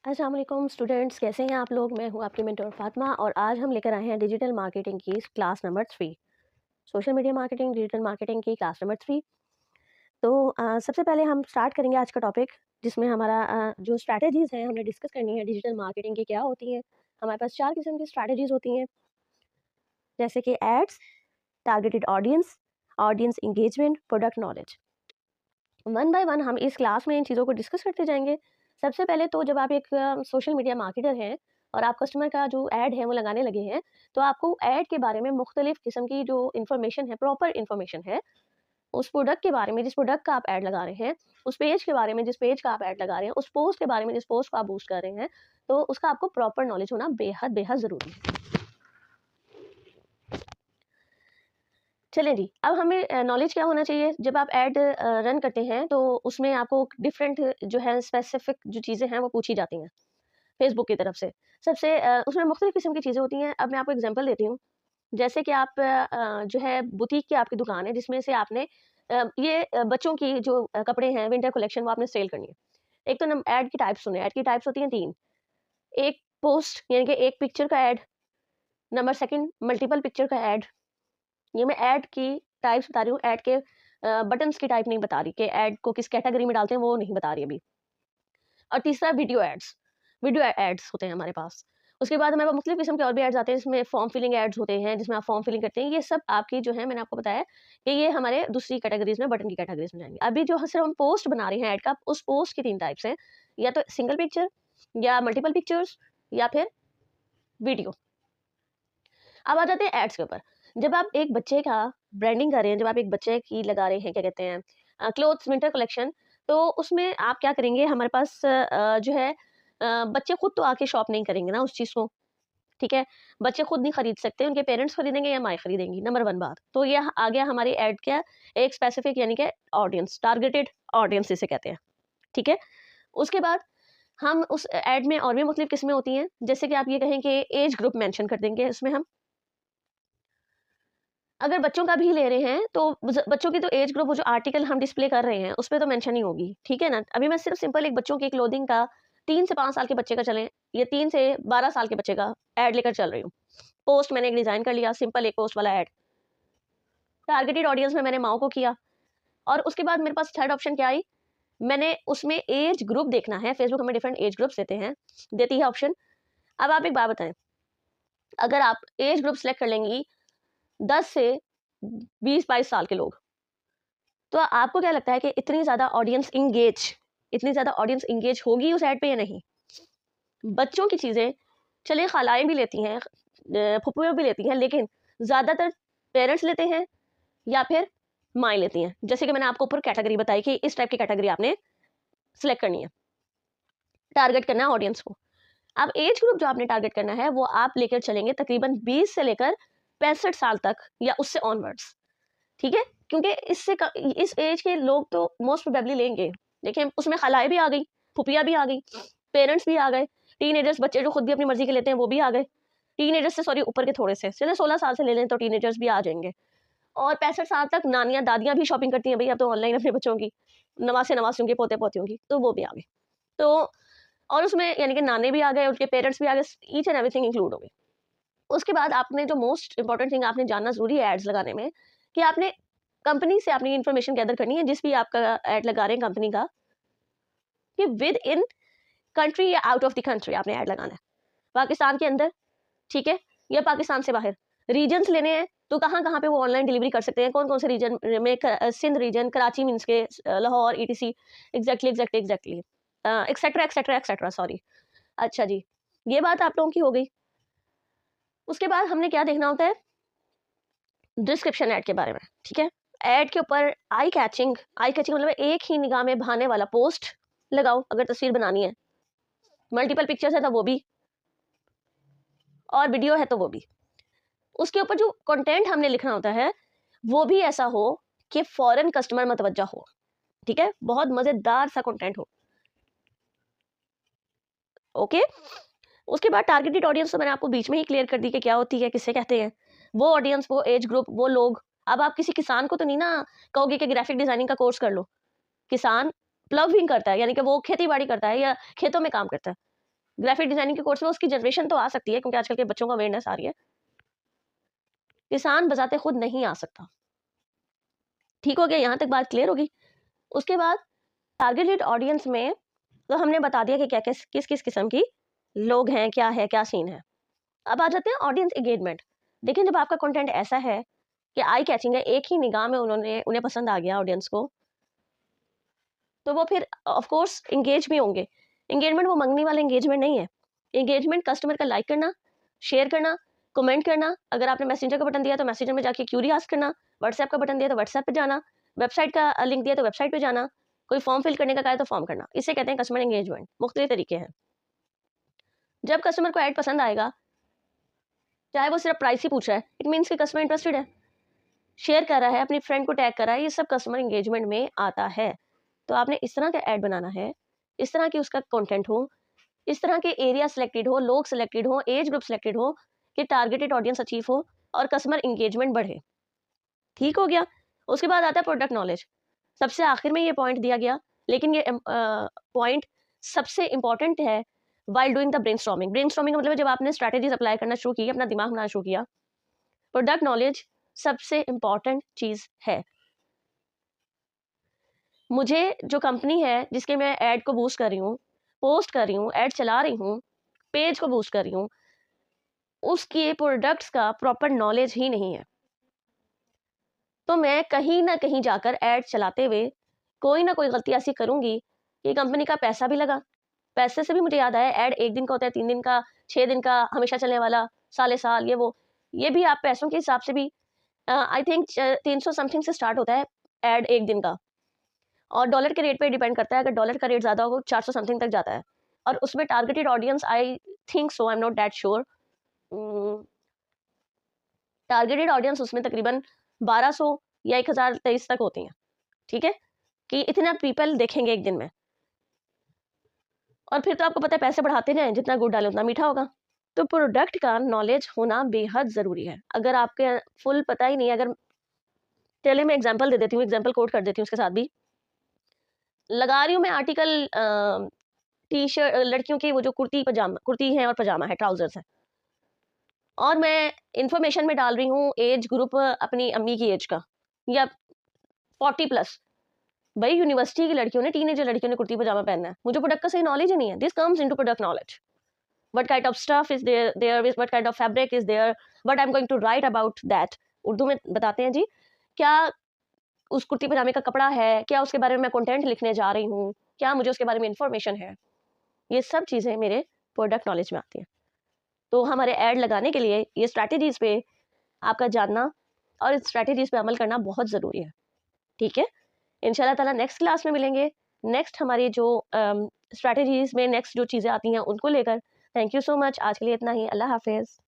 अस्सलाम वालेकुम स्टूडेंट्स, कैसे हैं आप लोग। मैं हूं आपकी मेंटर फातिमा और आज हम लेकर आए हैं डिजिटल मार्केटिंग की class number 3। Social media marketing, digital marketing की क्लास नंबर 3। तो सबसे पहले हम स्टार्ट करेंगे आज का टॉपिक, जिसमें हमारा जो स्ट्रैटेजीज़ हैं हमने डिस्कस करनी है डिजिटल मार्केटिंग की क्या होती हैं। हमारे पास 4 किस्म की स्ट्रैटेजीज़ होती हैं, जैसे कि ads, targeted audience, audience engagement, product knowledge. One by one हम इस क्लास में इन चीज़ों को डिस्कस करते जाएंगे। सबसे पहले तो जब आप एक सोशल मीडिया मार्केटर हैं और आप कस्टमर का जो ऐड है वो लगाने लगे हैं, तो आपको ऐड के बारे में मुख्तलिफ किस्म की जो इन्फॉर्मेशन है, प्रॉपर इन्फॉर्मेशन है, उस प्रोडक्ट के बारे में जिस प्रोडक्ट का आप ऐड लगा रहे हैं, उस पेज के बारे में जिस पेज का आप ऐड लगा रहे हैं, उस पोस्ट के बारे में जिस पोस्ट को आप बूस्ट कर रहे हैं, तो उसका आपको प्रॉपर नॉलेज होना बेहद बेहद ज़रूरी है। चलें जी, अब हमें नॉलेज क्या होना चाहिए जब आप ऐड रन करते हैं, तो उसमें आपको डिफरेंट जो है स्पेसिफिक जो चीज़ें हैं वो पूछी जाती हैं फेसबुक की तरफ से। सबसे उसमें मुख्तलिफ किस्म की चीज़ें होती हैं। अब मैं आपको एग्जांपल देती हूँ। जैसे कि आप जो है बुटीक की आपकी दुकान है, जिसमें से आपने बच्चों की जो कपड़े हैं विंटर कलेक्शन, वो आपने सेल करनी है। एक तो नम ऐड की टाइप्स सुने, ऐड की टाइप्स होती हैं 3। एक पोस्ट यानी कि एक पिक्चर का add, number second multiple picture का ऐड। ये मैं ऐड की टाइप्स बता रही हूँ, ऐड के बटन्स की टाइप नहीं बता रही कि ऐड को किस कैटेगरी में डालते हैं, वो नहीं बता रही अभी। और तीसरा वीडियो एड्स, वीडियो एड्स होते हैं हमारे पास। उसके बाद हमारे पास मुख्तलिफ किस्म के और भी एड्स आते हैं, जिसमें फॉर्म फिलिंग एड्स होते हैं, जिसमें आप फॉर्म फिलिंग करते हैं। ये सब आपकी जो है मैंने आपको बताया कि ये हमारे दूसरी कैटेगरीज में, बटन की कैटेगरीज में जाएंगे। अभी जो सिर्फ हम पोस्ट बना रहे हैं ऐड का, उस पोस्ट की 3 टाइप्स हैं, या तो सिंगल पिक्चर, या मल्टीपल पिक्चर्स, या फिर वीडियो। अब आ जाते हैं एड्स के ऊपर। जब आप एक बच्चे का ब्रांडिंग कर रहे हैं, जब आप एक बच्चे की लगा रहे हैं, क्या कहते हैं, क्लोथ्स विंटर कलेक्शन, तो उसमें आप क्या करेंगे, हमारे पास जो है बच्चे खुद तो आके शॉप नहीं करेंगे ना उस चीज़ को, ठीक है? बच्चे खुद नहीं खरीद सकते, उनके पेरेंट्स खरीदेंगे या माँ खरीदेंगी, नंबर 1 बात। तो ये आ गया हमारी ऐड क्या, एक स्पेसिफिक यानी कि ऑडियंस, टारगेटेड ऑडियंस जिसे कहते हैं, ठीक है? उसके बाद हम उस ऐड में और भी मुख्तलिफ किस्में होती हैं, जैसे कि आप ये कहें कि एज ग्रुप मेंशन कर देंगे उसमें हम। अगर बच्चों का भी ले रहे हैं, तो बच्चों की तो एज ग्रुप, वो जो आर्टिकल हम डिस्प्ले कर रहे हैं उस पे तो मेंशन ही होगी, ठीक है ना। अभी मैं सिर्फ सिंपल एक बच्चों की क्लोथिंग का 3 से 5 साल के बच्चे का चलें, ये 3 से 12 साल के बच्चे का ऐड लेकर चल रही हूँ। पोस्ट मैंने एक डिजाइन कर लिया, सिंपल एक पोस्ट वाला ऐड। टारगेटेड ऑडियंस में मैंने माओ को किया, और उसके बाद मेरे पास थर्ड ऑप्शन क्या आई, मैंने उसमें एज ग्रुप देखना है। फेसबुक हमें डिफरेंट एज ग्रुप्स देती है ऑप्शन। अब आप एक बात बताएं, अगर आप एज ग्रुप सेलेक्ट कर लेंगी 10 से 20-22 साल के लोग, तो आपको क्या लगता है कि इतनी ज़्यादा ऑडियंस इंगेज होगी उस ऐड पे या नहीं? बच्चों की चीज़ें चलिए खालाएँ भी लेती हैं, फुप्पियाँ भी लेती हैं, लेकिन ज़्यादातर पेरेंट्स लेते हैं या फिर माँएँ लेती हैं। जैसे कि मैंने आपको ऊपर कैटेगरी बताई कि इस टाइप की कैटेगरी आपने सिलेक्ट करनी है, टारगेट करना है ऑडियंस को। अब एज ग्रुप जो आपने टारगेट करना है, वो आप लेकर चलेंगे तकरीबन 20 से लेकर 65 साल तक या उससे ऑनवर्ड्स, ठीक है? क्योंकि इस एज के लोग तो मोस्ट प्रोबेबली लेंगे। देखिए उसमें खलाएँ भी आ गई, फूफियाँ भी आ गई, पेरेंट्स भी आ गए, टीनेजर्स बच्चे जो खुद भी अपनी मर्ज़ी के लेते हैं वो भी आ गए। टीनेजर्स से सॉरी ऊपर के थोड़े से, चलिए 16 साल से ले लें तो टीनेजर्स भी आ जाएँगे। और 65 साल तक नानियाँ, दादियाँ भी शॉपिंग करती हैं भई अब तो ऑनलाइन अपने बच्चों की, नवासे-नवासियों की, पोते-पोतियों की, तो वो भी आ गए। तो और उसमें यानी कि नाने भी आ गए, उनके पेरेंट्स भी आ गए, ईच एंड एवरीथिंग इंक्लूड हो गई। उसके बाद आपने जो मोस्ट इंपोर्टेंट थिंग आपने जानना ज़रूरी है एड्स लगाने में, कि आपने कंपनी से अपनी इन्फॉर्मेशन गैदर करनी है, जिस भी आपका ऐड लगा रहे हैं कंपनी का, कि विद इन कंट्री या आउट ऑफ द कंट्री आपने ऐड लगाना है। पाकिस्तान के अंदर, ठीक है, या पाकिस्तान से बाहर। रीजन्स लेने हैं तो कहाँ-कहाँ पे वो ऑनलाइन डिलीवरी कर सकते हैं, कौन-कौन से रीजन में, सिंध रीजन, कराची मीन्स के Lahore etc, exactly etcetera, etcetera, etcetera sorry. अच्छा जी, ये बात आप लोगों की हो गई। उसके बाद हमने क्या देखना होता है, डिस्क्रिप्शन ऐड के बारे में, ठीक है? ऐड के ऊपर आई कैचिंग मतलब एक ही निगाह में भाने वाला पोस्ट लगाओ, अगर तस्वीर बनानी है। मल्टीपल पिक्चर्स है तो वो भी, और वीडियो है तो वो भी। उसके ऊपर जो कंटेंट हमने लिखना होता है, वो भी ऐसा हो कि फौरन कस्टमर मतवज्जा हो, ठीक है? बहुत मज़ेदार सा कंटेंट हो, ओके? उसके बाद टारगेटेड ऑडियंस तो मैंने आपको बीच में ही क्लियर कर दी कि क्या होती है, किसे कहते हैं। वो ऑडियंस, वो एज ग्रुप, वो लोग। अब आप किसी किसान को तो नहीं ना कहोगे कि ग्राफिक डिजाइनिंग का कोर्स कर लो। किसान प्लॉविंग करता है, यानी कि वो खेती-बाड़ी करता है या खेतों में काम करता है। ग्राफिक डिजाइनिंग के कोर्स में उसकी जनरेशन तो आ सकती है, क्योंकि आजकल के बच्चों को अवेयरनेस आ रही है। किसान बजाते खुद नहीं आ सकता। ठीक हो गया, यहाँ तक बात क्लियर होगी। उसके बाद टारगेटेड ऑडियंस में तो हमने बता दिया कि क्या किस किस किस किस्म की लोग हैं, क्या है, क्या सीन है। अब आ जाते हैं ऑडियंस एंगेजमेंट। देखिए, जब आपका कंटेंट ऐसा है कि आई कैचिंग है, एक ही निगाह में उन्हें पसंद आ गया ऑडियंस को, तो वो फिर ऑफ कोर्स एंगेज भी होंगे। एंगेजमेंट वो मंगनी वाला एंगेजमेंट नहीं है। एंगेजमेंट कस्टमर का लाइक करना, शेयर करना, कमेंट करना। अगर आपने मैसेंजर का बटन दिया तो मैसेंजर में जाके क्यूरी आस्क करना, व्हाट्सएप का बटन दिया तो व्हाट्सएप पे जाना, वेबसाइट का लिंक दिया तो वेबसाइट पे जाना, कोई फॉर्म फिल करने का कहा है तो फॉर्म करना। इसे कहते हैं कस्टमर एंगेजमेंट। मुख्तलिफ तरीके हैं। जब कस्टमर को ऐड पसंद आएगा, चाहे वो सिर्फ प्राइस ही पूछ रहा है, इट मीन्स कि कस्टमर इंटरेस्टेड है, शेयर कर रहा है, अपनी फ्रेंड को टैग कर रहा है, ये सब कस्टमर इंगेजमेंट में आता है। तो आपने इस तरह का ऐड बनाना है, इस तरह की उसका कंटेंट हो, इस तरह के एरिया सिलेक्टेड हो, लोग सिलेक्टेड हो, एज ग्रुप सिलेक्टेड हो, कि टारगेटेड ऑडियंस अचीव हो और कस्टमर इंगेजमेंट बढ़े। ठीक हो गया। उसके बाद आता है प्रोडक्ट नॉलेज। सबसे आखिर में ये पॉइंट दिया गया, लेकिन ये पॉइंट सबसे इंपॉर्टेंट है while doing the brainstorming. Brainstorming का मतलब है जब आपने स्ट्रैटेजीज अप्लाई करना शुरू की, अपना दिमाग बनाना शुरू किया। प्रोडक्ट नॉलेज सबसे इंपॉर्टेंट चीज है। मुझे जो कंपनी है जिसके मैं ऐड को बूस्ट कर रही हूँ, पोस्ट कर रही हूँ, ऐड चला रही हूँ, पेज को बूस्ट कर रही हूँ, उसके प्रोडक्ट्स का प्रॉपर नॉलेज ही नहीं है, तो मैं कहीं ना कहीं जाकर ऐड चलाते हुए कोई ना कोई गलती ऐसी करूंगी कि कंपनी का पैसा भी लगा। पैसे से भी मुझे याद आया, ऐड 1 दिन का होता है, 3 दिन का, 6 दिन का, हमेशा चलने वाला, साले साल, ये वो। ये भी आप पैसों के हिसाब से भी आई थिंक 300 समथिंग से स्टार्ट होता है ऐड 1 दिन का, और डॉलर के रेट पे डिपेंड करता है। अगर डॉलर का रेट ज़्यादा हो 400 समथिंग तक जाता है, और उसमें targeted audience I think so, I am not that sure, targeted audience उसमें तकरीबन 1200 या 1023 तक होती हैं। ठीक है, कि इतना पीपल देखेंगे एक दिन में। और फिर तो आपको पता है पैसे बढ़ाते जाएं, जितना गुड़ डालें उतना मीठा होगा। तो प्रोडक्ट का नॉलेज होना बेहद ज़रूरी है। अगर आपके फुल पता ही नहीं है, अगर चलिए मैं एग्जांपल दे देती हूँ, एग्जांपल कोट कर देती हूँ उसके साथ भी। लगा रही हूँ मैं आर्टिकल टी शर्ट, लड़कियों की वो जो कुर्ती है और पजामा है, ट्राउजर्स है, और मैं इंफॉर्मेशन में डाल रही हूँ एज ग्रुप अपनी अम्मी की एज का, या 40+। भाई यूनिवर्सिटी की लड़कियों ने, टीनेजर लड़कियों ने कुर्ती पजामा पहनना है, मुझे प्रोडक्ट का सही नॉलेज ही नहीं है। This comes into product knowledge. What kind of stuff is there is, what kind of fabric is there, what I'm going to write about that। Urdu में बताते हैं जी, क्या उस कुर्ती पजामे का कपड़ा है, क्या उसके बारे में मैं कंटेंट लिखने जा रही हूँ, क्या मुझे उसके बारे में इंफॉर्मेशन है। ये सब चीज़ें मेरे प्रोडक्ट नॉलेज में आती हैं। तो हमारे ऐड लगाने के लिए ये स्ट्रैटेजीज पे आपका जानना और इस स्ट्रैटेजीज पे अमल करना बहुत ज़रूरी है। ठीक है, इंशाल्लाह ताला नेक्स्ट क्लास में मिलेंगे। नेक्स्ट हमारी जो स्ट्रैटेजीज में नेक्स्ट जो चीज़ें आती हैं उनको लेकर। Thank you so much. आज के लिए इतना ही। अल्लाह हाफिज़।